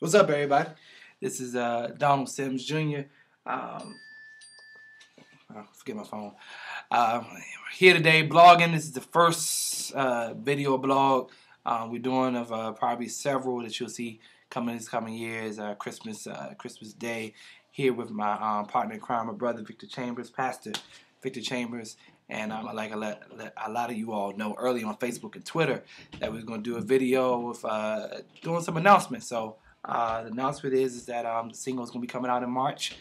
What's up, everybody? This is Donald Sims Jr. Forget my phone. Here today blogging. This is the first video blog we're doing of probably several that you'll see coming this coming years. Christmas Day here with my partner in crime, my brother Victor Chambers, Pastor Victor Chambers. And I'd like to let a lot of you all know early on Facebook and Twitter that we're going to do a video with doing some announcements. So the announcement is that the single is going to be coming out in March.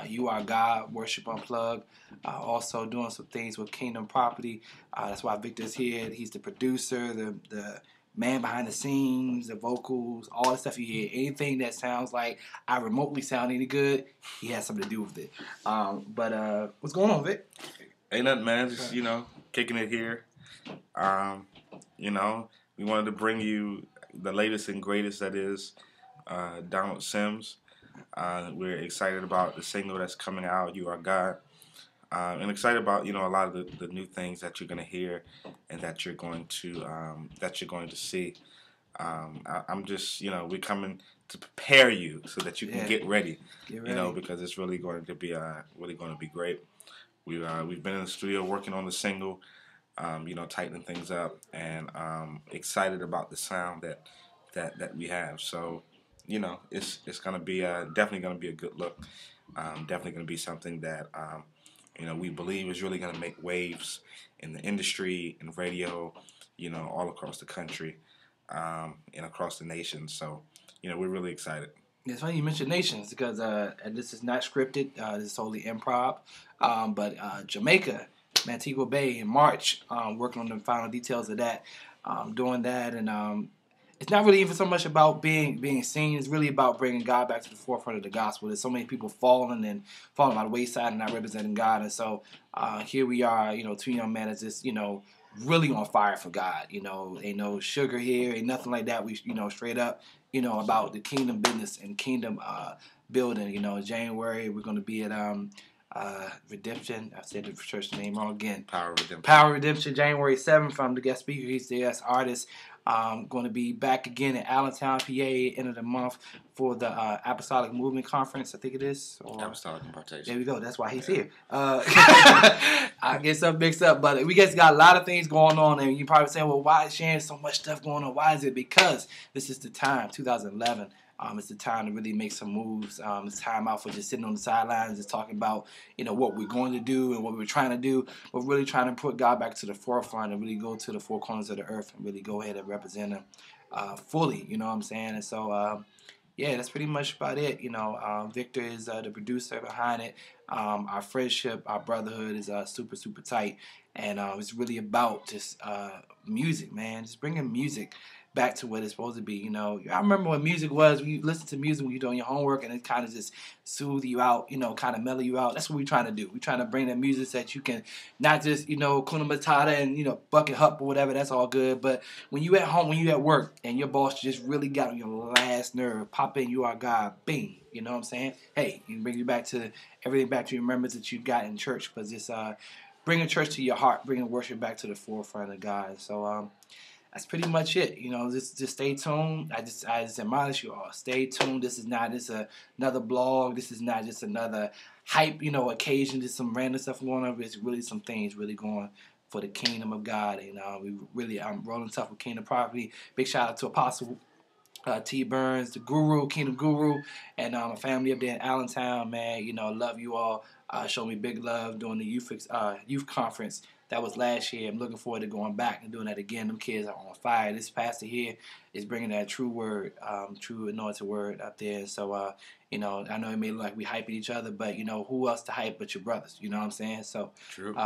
You Are God, Worship Unplugged. Also doing some things with Kingdom Property. That's why Victor's here. He's the producer, the man behind the scenes, the vocals, all the stuff you hear. Anything that sounds like I remotely sound any good, he has something to do with it. But what's going on, Vic? Ain't nothing, man. Just, kicking it here. We wanted to bring you the latest and greatest, that is Donald Sims. We're excited about the single that's coming out, You Are God. And excited about, a lot of the new things that you're going to hear and that you're going to see. I'm just, we're coming to prepare you so that you can get ready. Because it's really going to be great. We've been in the studio working on the single, tightening things up, and excited about the sound that we have. So, it's gonna be definitely gonna be a good look. Definitely gonna be something that we believe is really gonna make waves in the industry, in radio, all across the country, and across the nation. So, we're really excited. It's funny you mentioned nations because and this is not scripted. This is totally improv. But Jamaica, Montego Bay in March, working on the final details of that, doing that, and it's not really even so much about being seen. It's really about bringing God back to the forefront of the gospel. There's so many people falling by the wayside and not representing God, and so here we are, two young men that's just really on fire for God. Ain't no sugar here, ain't nothing like that. We straight up. About the kingdom business and kingdom building. January we're going to be at Redemption. I said the church name wrong again. Power Redemption, January 7th. I'm the guest speaker. He's the guest artist. Going to be back again at Allentown, PA, end of the month for the Apostolic Movement Conference, I think it is. Apostolic Impartation. There we go. That's why he's here. I get something mixed up, but we just got a lot of things going on, and you're probably saying, well, why is sharing so much stuff going on? Why is it? Because this is the time, 2011. It's the time to really make some moves. It's time out for just sitting on the sidelines, just talking about, what we're going to do and what we're trying to do. We're really trying to put God back to the forefront and really go to the four corners of the earth and really go ahead and represent Him fully. You know what I'm saying? And so, that's pretty much about it. Victor is the producer behind it. Our friendship, our brotherhood is super, super tight. And it's really about just music, man. Just bringing music back to what it's supposed to be. I remember when music was, when you listen to music when you're doing your homework and it kind of just soothe you out, kind of mellow you out. That's what we're trying to do. We're trying to bring that music that you can not just, Kuna Matata and, Bucket Hup or whatever, that's all good. But when you at home, when you at work and your boss just really got on your last nerve, pop in, You Are God, bing. You know what I'm saying? Hey, you can bring you back to everything back to your remembrance that you got in church. But just bringing church to your heart, bringing worship back to the forefront of God. So, that's pretty much it. Just stay tuned. I just admonish you all. Stay tuned. This is not just another blog. This is not just another hype, occasion, just some random stuff going on. It's really some things really going for the kingdom of God. And I'm rolling tough with Kingdom Property. Big shout out to Apostle T. Burns, the Guru, Kingdom Guru, and my family up there in Allentown, man. Love you all. Show me big love during the youth conference. That was last year. I'm looking forward to going back and doing that again. Them kids are on fire. This pastor here is bringing that true word, true anointed word out there. So, I know it may look like we hyping each other, but, who else to hype but your brothers? You know what I'm saying? So, true.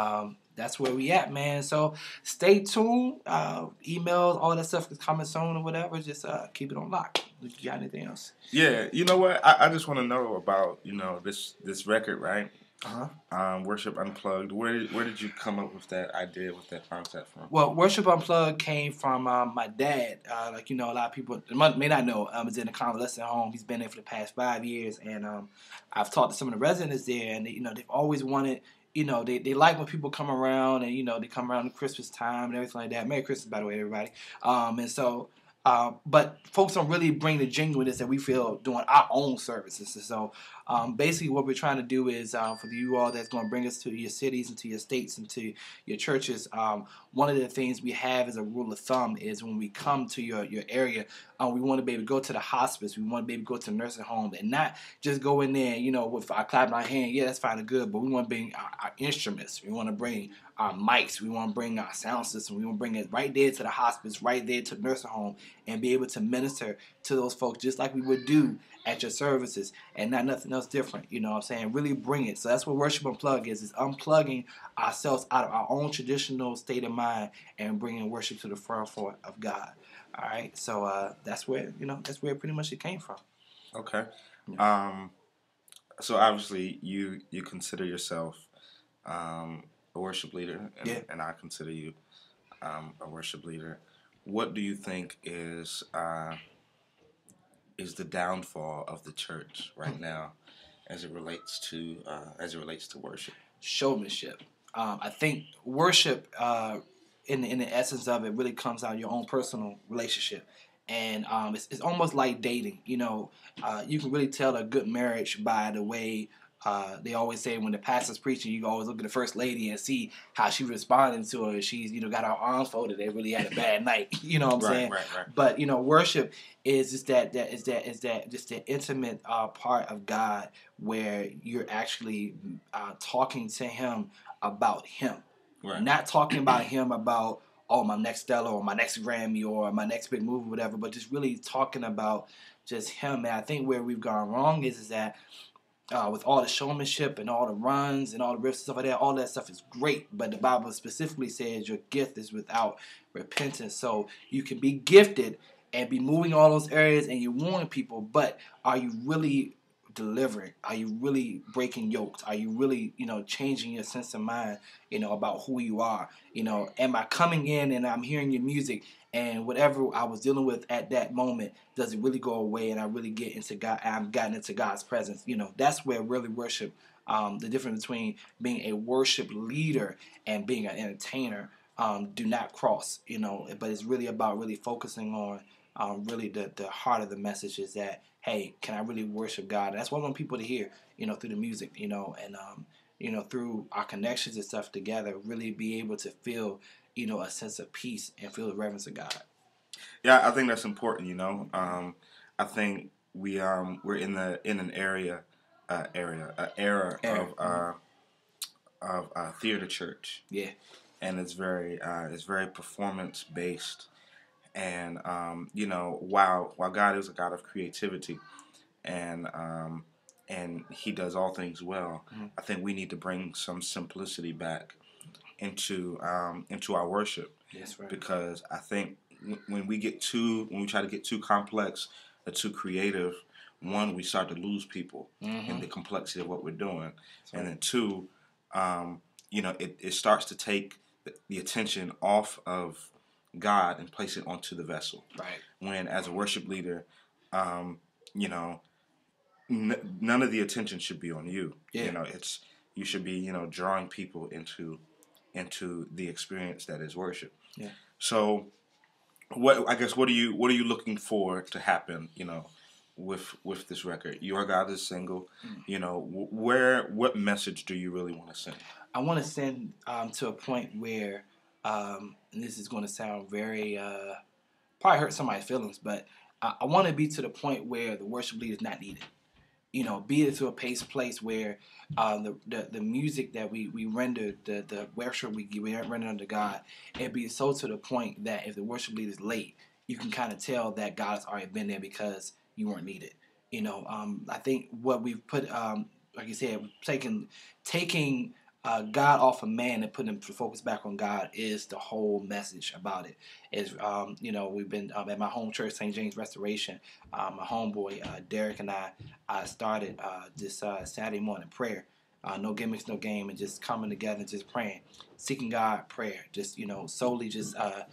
That's where we at, man. So, stay tuned. Emails, all that stuff is coming soon or whatever. Just keep it on lock. You got anything else? Yeah. You know what? I just want to know about, this record, right? Worship Unplugged. Where did you come up with that idea, with that concept from? Well, Worship Unplugged came from my dad. A lot of people may not know, is in a convalescent home. He's been there for the past 5 years, and I've talked to some of the residents there, and they've always wanted. They like when people come around, and they come around at Christmas time and everything like that. Merry Christmas, by the way, everybody. And so But folks don't really bring the genuineness that we feel doing our own services. And so basically what we're trying to do is for you all that's going to bring us to your cities and to your states and to your churches, one of the things we have as a rule of thumb is when we come to your area, we want to be able to go to the hospice. We want to be able to go to the nursing home and not just go in there, with our clapping our hand. Yeah, that's fine and good, but we want to bring our instruments. We want to bring our mics. We want to bring our sound system. We want to bring it right there to the hospice, right there to the nursing home, and be able to minister to those folks just like we would do at your services, and not nothing else different. You know what I'm saying? Really bring it. So that's what Worship Unplugged is unplugging ourselves out of our own traditional state of mind and bringing worship to the forefront of God. All right, so that's where pretty much it came from. Okay. So obviously you consider yourself a worship leader, and I consider you a worship leader. What do you think is the downfall of the church right now as it relates to worship? Showmanship. I think worship, in the essence of it, really comes out of your own personal relationship, and it's almost like dating. You can really tell a good marriage by the way. They always say when the pastor's preaching, you always look at the first lady and see how she's responding to her. She's got her arms folded. They really had a bad night. You know what I'm saying? Right. But worship is just that intimate part of God where you're actually talking to Him about Him, not talking about Him about my next Stella or my next Grammy or my next big movie, whatever. But just really talking about just Him. And I think where we've gone wrong is that. With all the showmanship and all the runs and all the riffs and stuff like that, all that stuff is great. But the Bible specifically says your gift is without repentance. So you can be gifted and be moving all those areas and you're warning people, but are you really delivering? Are you really breaking yokes? Are you really, changing your sense of mind, about who you are? Am I coming in and I'm hearing your music and whatever I was dealing with at that moment, does it really go away and I really get into God, I've gotten into God's presence? That's where really worship, the difference between being a worship leader and being an entertainer, do not cross, but it's really about really focusing on really the heart of the message is that, hey, can I really worship God? That's what I want people to hear, through the music, and through our connections and stuff together, really be able to feel, a sense of peace and feel the reverence of God. Yeah, I think that's important. I think we're in an era of theater church. Yeah, and it's very performance based. And while God is a God of creativity, and He does all things well, I think we need to bring some simplicity back into our worship. Yes, right. Because I think when we try to get too complex or too creative, one, we start to lose people in the complexity of what we're doing, and then two, it starts to take the attention off of God and place it onto the vessel. Right. When as a worship leader, none of the attention should be on you. Yeah. You should be drawing people into the experience that is worship. Yeah. So, what are you looking for to happen? With this record, Your God is Single. What message do you really want to send? I want to send to a point where, and this is going to sound very probably hurt somebody's feelings, but I want to be to the point where the worship leader is not needed. Be it to a place where the music that we render, the worship we render unto God, it be so to the point that if the worship leader is late, you can kind of tell that God has already been there because you weren't needed. I think what we've put, like you said, taking God off of man and putting him to focus back on God is the whole message about it. Is we've been at my home church, St. James Restoration. My homeboy Derek and I started this Saturday morning prayer. No gimmicks, no game, and just coming together and just praying, seeking God, prayer. Just solely just that.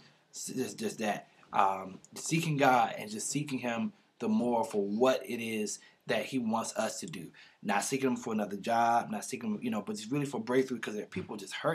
Seeking God and just seeking Him the more for what it is that He wants us to do. Not seeking Him for another job, not seeking Him, but just really for breakthrough because there are people just hurting.